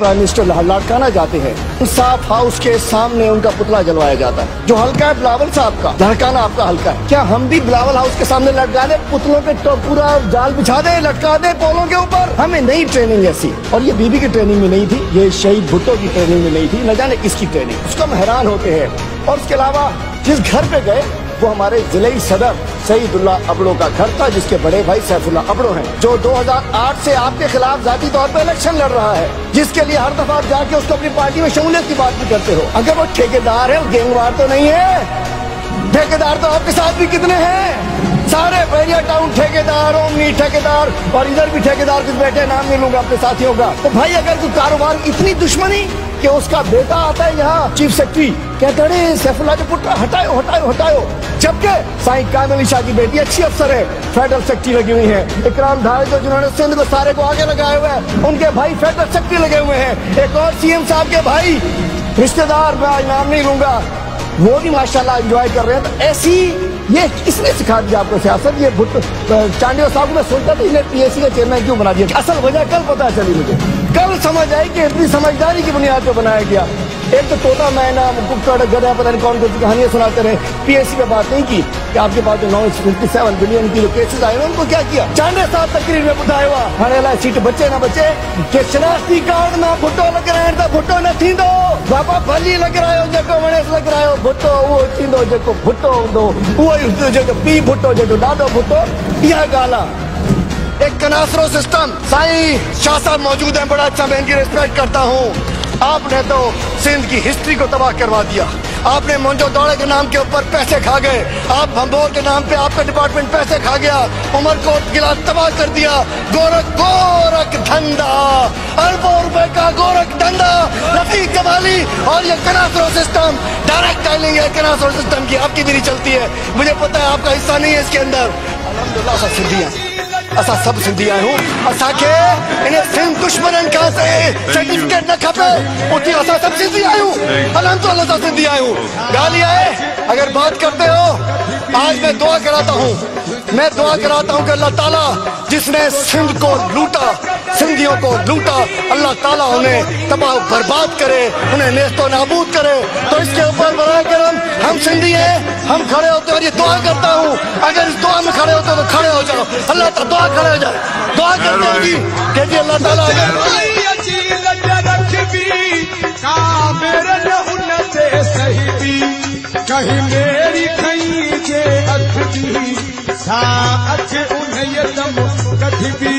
Prime minister Larkana जाते हैं, इंसाफ house के सामने उनका पुतला जलवाया जाता है। जो हल्का है बिलावल साहब का, लाड़काना आपका हल्का है। क्या हम भी बिलावल हाउस के सामने लटका दे, पुतलों पे तो पूरा जाल बिछा दे, लटका दे पोलों के ऊपर? हमें नई ट्रेनिंग ऐसी, और ये बीबी की ट्रेनिंग में नहीं थी, ये शहीद भुट्टो की ट्रेनिंग में नहीं थी, न जाने किसकी ट्रेनिंग। उसको हम हैरान होते हैं। और उसके अलावा जिस घर पे गए वो हमारे जिले सदर सईदुल्ला अबड़ो का घर था, जिसके बड़े भाई सैफुल्ला अबड़ो हैं, जो 2008 से आपके खिलाफ जाती तौर पर इलेक्शन लड़ रहा है, जिसके लिए हर दफा जाके उसको अपनी पार्टी में शमूलियत की बात भी करते हो। अगर वो ठेकेदार है, गैंगवार तो नहीं है। ठेकेदार तो आपके साथ भी कितने हैं, सारे बैरिया टाउन ठेकेदार, ओमनी ठेकेदार, और इधर भी ठेकेदार कुछ बैठे, नाम नहीं लूंगा अपने साथियों का। तो भाई अगर कोई कारोबार इतनी दुश्मनी कि उसका बेटा आता है यहाँ चीफ सेक्रेटरी, कहते हैं सैफुल्ला के पुत्र हटाओ हटाओ हटाओ, जबकि साईं कामिल शाह की बेटी अच्छी अफसर है, फेडरल सेक्रेटरी लगी हुई है। इकराम धार जो जिन्होंने सिंध को सारे को आगे लगाए हुए हैं, उनके भाई फेडरल सेक्रेटरी लगे हुए हैं। एक और सीएम साहब के भाई रिश्तेदार, मैं आज नाम नहीं लूंगा, वो भी माशाल्लाह एंजॉय कर रहे हैं। तो ऐसी ये किसने सिखा दिया आपको सियासत? ये चांडिया साहब को मैं सोचता था इन्हें पीएससी का चेयरमैन क्यों बना दिया। असल वजह कल पता चली मुझे, कल समझ आई कि इतनी समझदारी की बुनियाद पर बनाया गया। एक तो तोता मैना कुक्कड़ गधा पता नहीं कौन कौन सी कहानियां सुनाते रहे, पीएससी पे बात नहीं की कि आपके पास जो 957 बिलियन की जो केसेस आए उनको क्या किया। चांडिया साहब तकरीर में बुधाया हुआ हाणे सीट बचे ना बचे कि शनाख्ती कार्ड में भुट्टो लग रहा है, भुट्टो न थींदो, बाबा भली लग रहा है, जेको वणेस लग रहा है भुट्टो, उहो थींदो जेको भुट्टो हूंदो, उहो ई जेको पी भुट्टो, जेको ॾाढो भुट्टो। इहा ॻाल्हि आहे। एक कनासरो सिस्टम, साईं शाह साहब मौजूद हैं, बड़ा अच्छा, मैं इनकी रिस्पेक्ट करता हूँ। आपने तो सिंध की हिस्ट्री को तबाह करवा दिया। आपने मोंजो दौड़े के नाम के ऊपर पैसे खा गए, आप भंबोर के नाम पे आपका डिपार्टमेंट पैसे खा गया, उमरकोट किला तबाह कर दिया। गोरख धंधा, अरबों रुपए का गोरख धंधा, रफीक जमाली और ये कनासरो सिस्टम, डायरेक्ट डायलिंग है कनासरो सिस्टम की, आपकी भी नहीं चलती है। मुझे पता है आपका हिस्सा नहीं है इसके अंदर। अल्हम्दुलिल्लाह असां सिंधी हैं, असां सब सिंधी आहियूं, असांखे इन्हें सिंध दुश्मनन खां सर्टिफिकेट न खपे, उठी असां सब सिंधी आहियूं, अल्हम्दुलिल्लाह असां सिंधी आहियूं। ॻाल्हि आहे अगर बात करते हो, आज मैं दुआ कराता हूँ, मैं दुआ कराता हूँ कि अल्लाह ताला जिसने सिंध को लूटा, सिंधियों को लूटा, अल्लाह ताला उन्हें तबाह बर्बाद करे, उन्हें नेस्तो नाबूद करे। तो इसके ऊपर बराए करम हम सिंधी हैं, हम खड़े होते और ये दुआ करता हूँ, अगर इस दुआ में खड़े होते तो खड़े हो जाओ, अल्लाह ताला दुआ खड़े हो जाए, दुआ करते हैं जी कि अल्लाह ताला कहीं मेरी खई जे अख दी सा अख उन्हें दम कढी भी